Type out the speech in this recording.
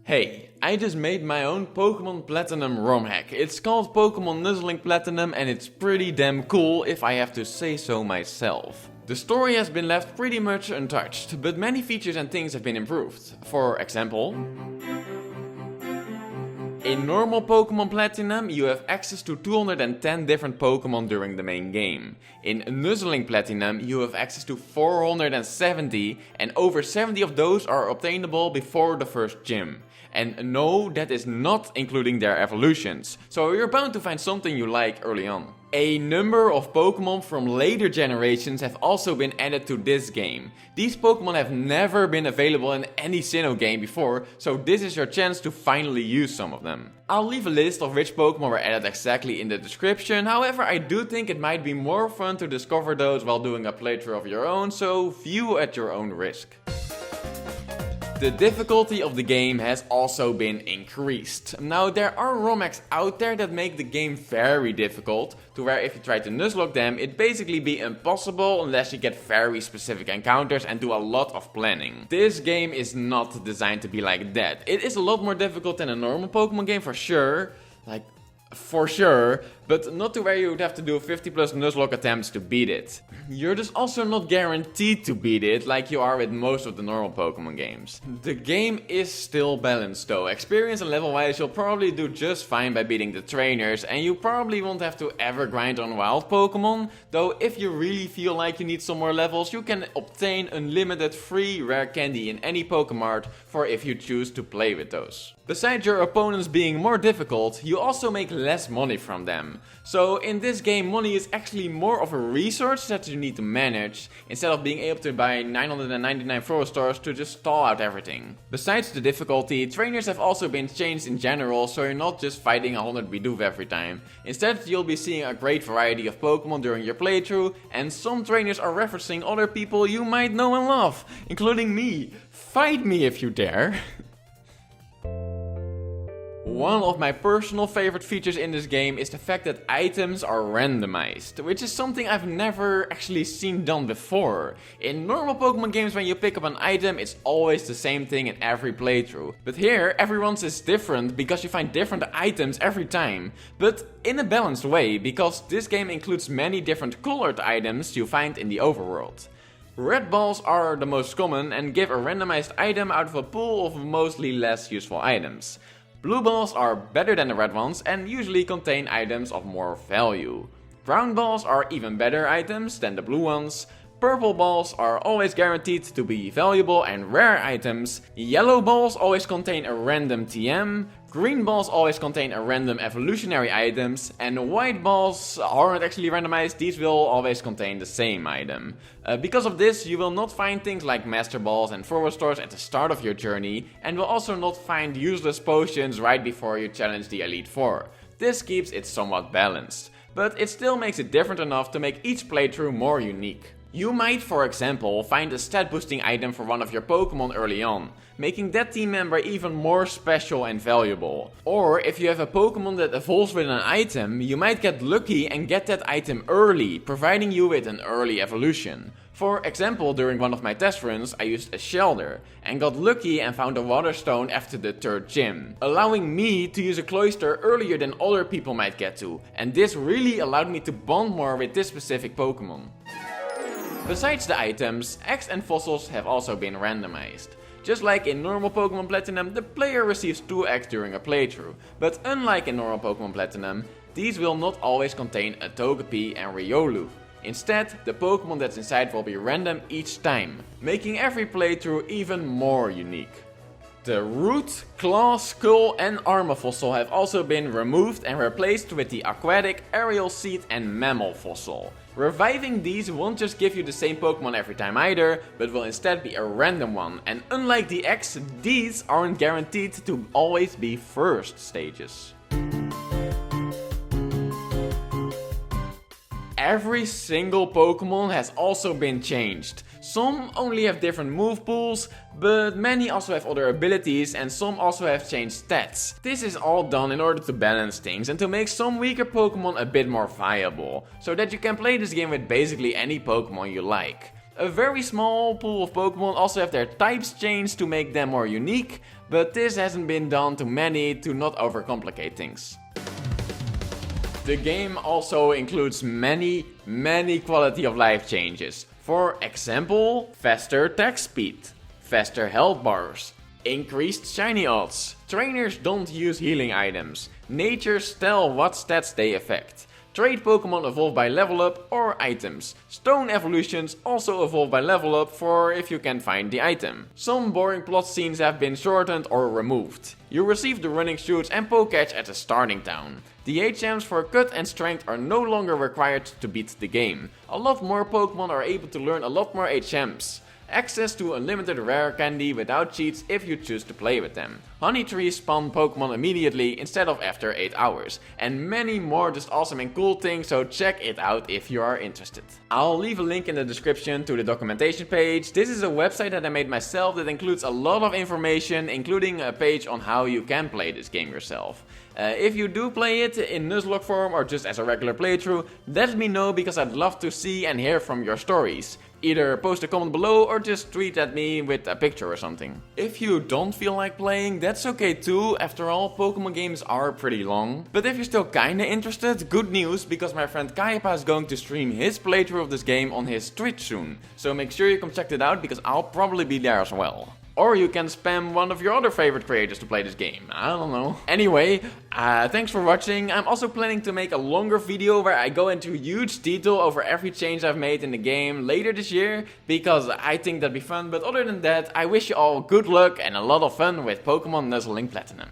Hey, I just made my own Pokemon Platinum ROM hack. It's called Pokemon Nuzzling Platinum and it's pretty damn cool if I have to say so myself. The story has been left pretty much untouched, but many features and things have been improved. For example, in normal Pokemon Platinum, you have access to 210 different Pokemon during the main game. In Nuzzling Platinum, you have access to 470, and over 70 of those are obtainable before the first gym. And no, that is not including their evolutions, so you're bound to find something you like early on. A number of Pokemon from later generations have also been added to this game. These Pokemon have never been available in any Sinnoh game before, so this is your chance to finally use some of them. I'll leave a list of which Pokemon were added exactly in the description, however I do think it might be more fun to discover those while doing a playthrough of your own, so view at your own risk. The difficulty of the game has also been increased. Now there are ROM hacks out there that make the game very difficult, to where if you try to nuzlocke them, it'd basically be impossible unless you get very specific encounters and do a lot of planning. This game is not designed to be like that. It is a lot more difficult than a normal Pokemon game for sure, but not to where you would have to do 50 plus Nuzlocke attempts to beat it. You're just also not guaranteed to beat it like you are with most of the normal Pokemon games. The game is still balanced though. Experience and level wise you'll probably do just fine by beating the trainers, and you probably won't have to ever grind on wild Pokemon, though if you really feel like you need some more levels, you can obtain unlimited free rare candy in any Pokemart for if you choose to play with those. Besides your opponents being more difficult, you also make less money from them. So in this game, money is actually more of a resource that you need to manage, instead of being able to buy 999 Floral Stars to just stall out everything. Besides the difficulty, trainers have also been changed in general, so you're not just fighting 100 Bidoof every time. Instead, you'll be seeing a great variety of Pokemon during your playthrough, and some trainers are referencing other people you might know and love, including me. Fight me if you dare. One of my personal favorite features in this game is the fact that items are randomized, which is something I've never actually seen done before. In normal Pokemon games, when you pick up an item, it's always the same thing in every playthrough. But here, everyone's is different because you find different items every time. But in a balanced way, because this game includes many different colored items you find in the overworld. Red balls are the most common and give a randomized item out of a pool of mostly less useful items. Blue balls are better than the red ones and usually contain items of more value. Brown balls are even better items than the blue ones. Purple balls are always guaranteed to be valuable and rare items. Yellow balls always contain a random TM. Green balls always contain a random evolutionary items, and white balls aren't actually randomized, these will always contain the same item. Because of this, you will not find things like Master Balls and Forward Stars at the start of your journey, and will also not find useless potions right before you challenge the Elite Four. This keeps it somewhat balanced, but it still makes it different enough to make each playthrough more unique. You might, for example, find a stat boosting item for one of your Pokemon early on, making that team member even more special and valuable. Or if you have a Pokemon that evolves with an item, you might get lucky and get that item early, providing you with an early evolution. For example, during one of my test runs, I used a Shelder and got lucky and found a Water Stone after the third gym, allowing me to use a Cloyster earlier than other people might get to, and this really allowed me to bond more with this specific Pokemon. Besides the items, eggs and fossils have also been randomized. Just like in normal Pokemon Platinum, the player receives 2 eggs during a playthrough, but unlike in normal Pokemon Platinum, these will not always contain a Togepi and Riolu. Instead, the Pokemon that's inside will be random each time, making every playthrough even more unique. The Root, Claw, Skull and Armor fossil have also been removed and replaced with the Aquatic, Aerial Seed and Mammal fossil. Reviving these won't just give you the same Pokemon every time either, but will instead be a random one, and unlike the X, these aren't guaranteed to always be first stages. Every single Pokemon has also been changed. Some only have different move pools, but many also have other abilities and some also have changed stats. This is all done in order to balance things and to make some weaker Pokemon a bit more viable, so that you can play this game with basically any Pokemon you like. A very small pool of Pokemon also have their types changed to make them more unique, but this hasn't been done to many to not overcomplicate things. The game also includes many quality of life changes. For example, faster attack speed, faster health bars, increased shiny odds, trainers don't use healing items, natures tell what stats they affect, trade Pokemon evolve by level up or items, stone evolutions also evolve by level up for if you can find the item. Some boring plot scenes have been shortened or removed. You receive the running shoots and Pokecatch at the starting town. The HMs for cut and strength are no longer required to beat the game. A lot more Pokemon are able to learn a lot more HMs. Access to unlimited rare candy without cheats if you choose to play with them. Honey trees spawn Pokemon immediately instead of after 8 hours. And many more just awesome and cool things, so check it out if you are interested. I'll leave a link in the description to the documentation page. This is a website that I made myself that includes a lot of information, including a page on how you can play this game yourself. If you do play it in Nuzlocke form or just as a regular playthrough, let me know because I'd love to see and hear from your stories. Either post a comment below or just tweet at me with a picture or something. If you don't feel like playing, that's okay too. After all, Pokemon games are pretty long. But if you're still kinda interested, good news, because my friend Kyepha is going to stream his playthrough of this game on his Twitch soon. So make sure you come check it out because I'll probably be there as well. Or you can spam one of your other favorite creators to play this game. I don't know. Anyway, thanks for watching. I'm also planning to make a longer video where I go into huge detail over every change I've made in the game later this year, because I think that'd be fun. But other than that, I wish you all good luck and a lot of fun with Pokemon Nuzzling Platinum.